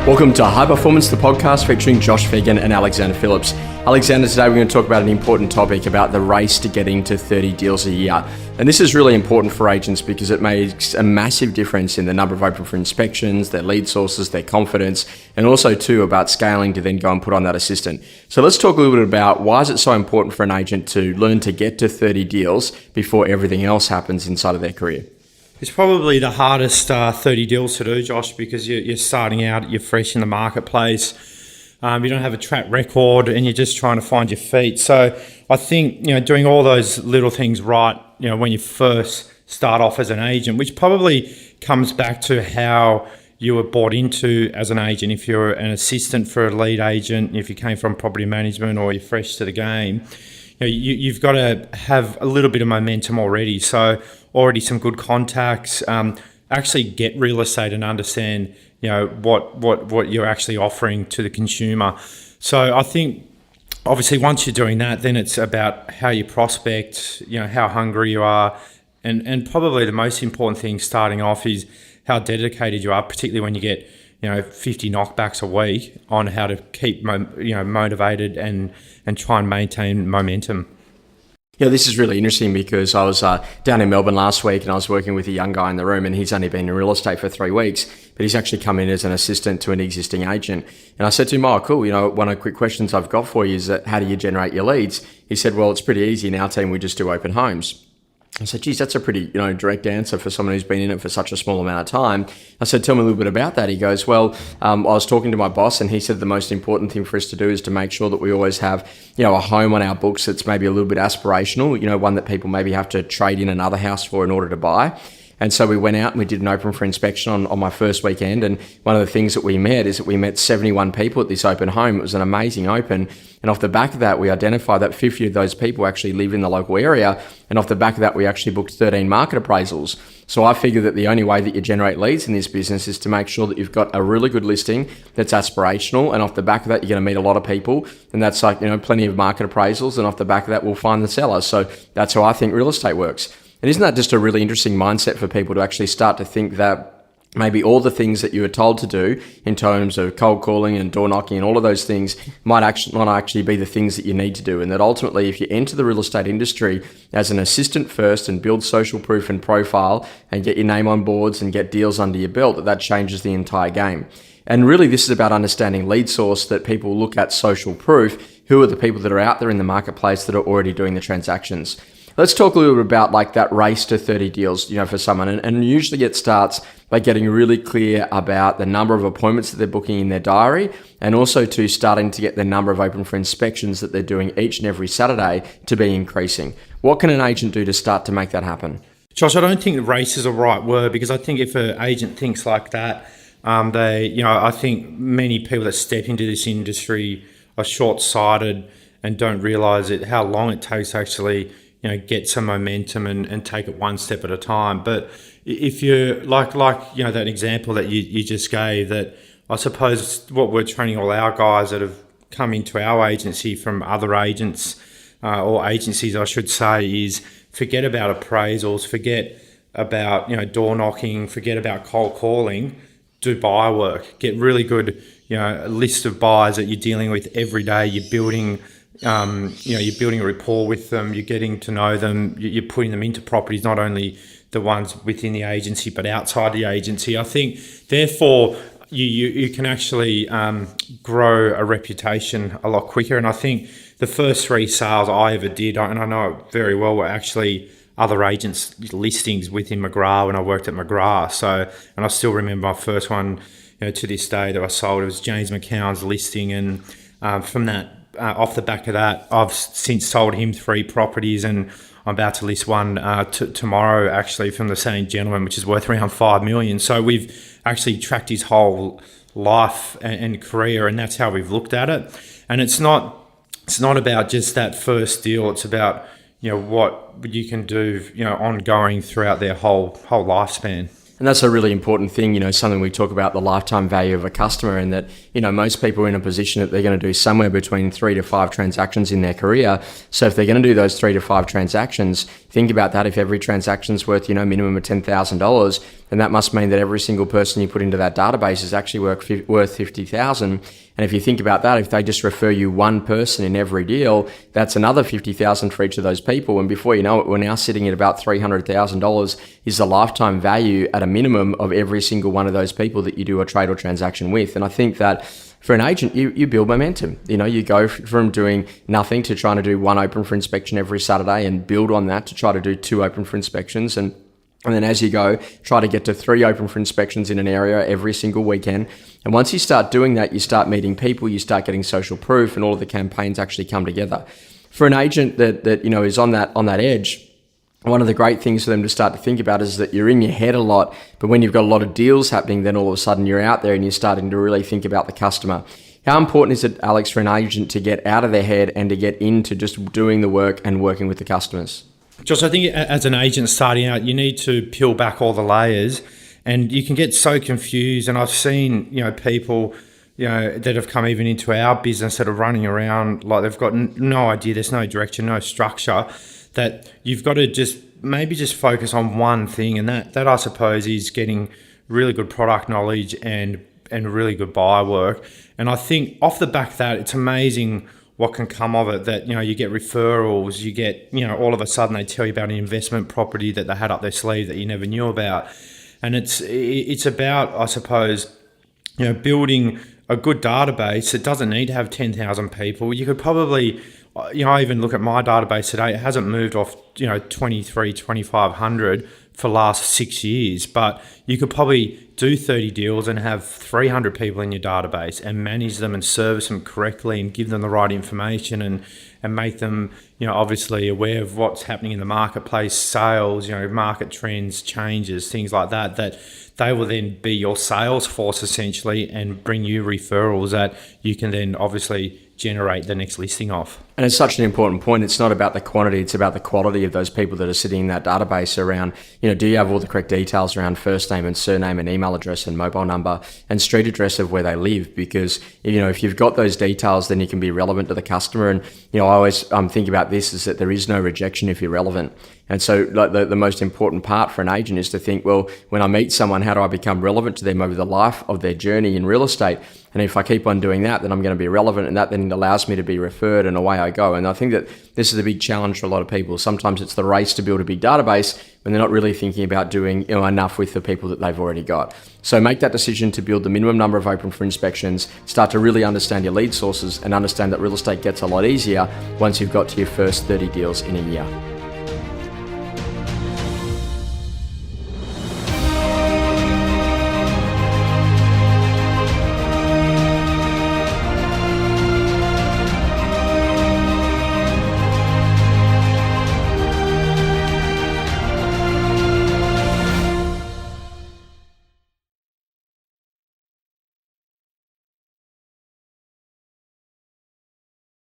Welcome to High Performance, the podcast featuring Josh Fegan and Alexander Phillips. Alexander, today we're going to talk about an important topic about the race to getting to 30 deals a year. And this is really important for agents because it makes a massive difference in the number of open for inspections, their lead sources, their confidence, and also too about scaling to then go and put on that assistant. So let's talk a little bit about why is it so important for an agent to learn to get to 30 deals before everything else happens inside of their career. It's probably the hardest 30 deals to do, Josh, because you're starting out, you're fresh in the marketplace, you don't have a track record, and you're just trying to find your feet. So I think, doing all those little things right, when you first start off as an agent, which probably comes back to how you were bought into as an agent. If you're an assistant for a lead agent, if you came from property management or you're fresh to the game, you've got to have a little bit of momentum already. So already some good contacts, actually get real estate and understand, what you're actually offering to the consumer. So I think obviously once you're doing that, then it's about how you prospect, how hungry you are. And probably the most important thing starting off is how dedicated you are, particularly when you get, 50 knockbacks a week on how to keep, motivated and try and maintain momentum. Yeah, this is really interesting because I was down in Melbourne last week and I was working with a young guy in the room, and he's only been in real estate for 3 weeks, but he's actually come in as an assistant to an existing agent. And I said to him, oh, cool, one of the quick questions I've got for you is that how do you generate your leads? He said, well, it's pretty easy. In our team, we just do open homes. I said, geez, that's a pretty, direct answer for someone who's been in it for such a small amount of time. I said, tell me a little bit about that. He goes, well, I was talking to my boss and he said the most important thing for us to do is to make sure that we always have, a home on our books that's maybe a little bit aspirational, one that people maybe have to trade in another house for in order to buy. And so we went out and we did an open for inspection on my first weekend. And one of the things that we met is that we met 71 people at this open home. It was an amazing open. And off the back of that, we identified that 50 of those people actually live in the local area. And off the back of that, we actually booked 13 market appraisals. So I figured that the only way that you generate leads in this business is to make sure that you've got a really good listing that's aspirational. And off the back of that, you're going to meet a lot of people. And that's like, plenty of market appraisals. And off the back of that, we'll find the seller. So that's how I think real estate works. And isn't that just a really interesting mindset for people to actually start to think that maybe all the things that you were told to do in terms of cold calling and door knocking and all of those things might not actually be the things that you need to do. And that ultimately, if you enter the real estate industry as an assistant first and build social proof and profile and get your name on boards and get deals under your belt, that changes the entire game. And really, this is about understanding lead source, that people look at social proof. Who are the people that are out there in the marketplace that are already doing the transactions? Let's talk a little bit about like that race to 30 deals, for someone. And usually it starts by getting really clear about the number of appointments that they're booking in their diary, and also to starting to get the number of open for inspections that they're doing each and every Saturday to be increasing. What can an agent do to start to make that happen? Josh, I don't think race is the right word, because I think if an agent thinks like that, I think many people that step into this industry are short-sighted and don't realize how long it takes to actually get some momentum and take it one step at a time. But if you're like that example that you just gave, that I suppose what we're training all our guys that have come into our agency from other agents or agencies, I should say, is forget about appraisals, forget about, door knocking, forget about cold calling, do buyer work, get really good, a list of buyers that you're dealing with every day. You're building you're building a rapport with them, you're getting to know them, you're putting them into properties, not only the ones within the agency, but outside the agency. I think, therefore, you can actually grow a reputation a lot quicker. And I think the first 3 sales I ever did, and I know it very well, were actually other agents' listings within McGrath when I worked at McGrath. So, and I still remember my first one, to this day that I sold. It was James McCown's listing, and from that, off the back of that, I've since sold him 3 properties, and I'm about to list one tomorrow, actually, from the same gentleman, which is worth around $5 million. So we've actually tracked his whole life and career, and that's how we've looked at it. And it's not about just that first deal. It's about what you can do ongoing throughout their whole lifespan. And that's a really important thing, something we talk about, the lifetime value of a customer, and that, most people are in a position that they're going to do somewhere between 3 to 5 transactions in their career. So if they're going to do those 3 to 5 transactions, think about that. If every transaction's worth, minimum of $10,000, then that must mean that every single person you put into that database is actually worth $50,000. And if you think about that, if they just refer you one person in every deal, that's another $50,000 for each of those people. And before you know it, we're now sitting at about $300,000 is the lifetime value at a minimum of every single one of those people that you do a trade or transaction with. And I think that for an agent, you build momentum. You go from doing nothing to trying to do 1 open for inspection every Saturday and build on that to try to do 2 open for inspections. And then as you go, try to get to 3 open for inspections in an area every single weekend. And once you start doing that, you start meeting people, you start getting social proof, and all of the campaigns actually come together. For an agent that is on that edge, one of the great things for them to start to think about is that you're in your head a lot, but when you've got a lot of deals happening, then all of a sudden you're out there and you're starting to really think about the customer. How important is it, Alex, for an agent to get out of their head and to get into just doing the work and working with the customers? Josh, I think as an agent starting out, you need to peel back all the layers, and you can get so confused. And I've seen, people, that have come even into our business that are running around like they've got no idea. There's no direction, no structure. That you've got to just focus on one thing, and that I suppose is getting really good product knowledge and really good buyer work. And I think off the back of that, it's amazing what can come of it, that, you get referrals, you get, all of a sudden they tell you about an investment property that they had up their sleeve that you never knew about. And it's about, I suppose, building a good database. It doesn't need to have 10,000 people. You could probably, I even look at my database today, it hasn't moved off, 2,500 for the last 6 years, but you could probably do 30 deals and have 300 people in your database and manage them and service them correctly and give them the right information and make them, obviously aware of what's happening in the marketplace, sales, market trends, changes, things like that they will then be your sales force essentially and bring you referrals that you can then obviously generate the next listing off. And it's such an important point. It's not about the quantity, it's about the quality of those people that are sitting in that database around, do you have all the correct details around first name and surname and email address and mobile number and street address of where they live? Because, if you've got those details, then you can be relevant to the customer. And, I always think about this is that there is no rejection if you're relevant. And so like the most important part for an agent is to think, well, when I meet someone, how do I become relevant to them over the life of their journey in real estate? And if I keep on doing that, then I'm going to be relevant, and that then allows me to be referred, and away I go. And I think that this is a big challenge for a lot of people. Sometimes it's the race to build a big database when they're not really thinking about doing enough with the people that they've already got. So make that decision to build the minimum number of open for inspections, start to really understand your lead sources, and understand that real estate gets a lot easier once you've got to your first 30 deals in a year.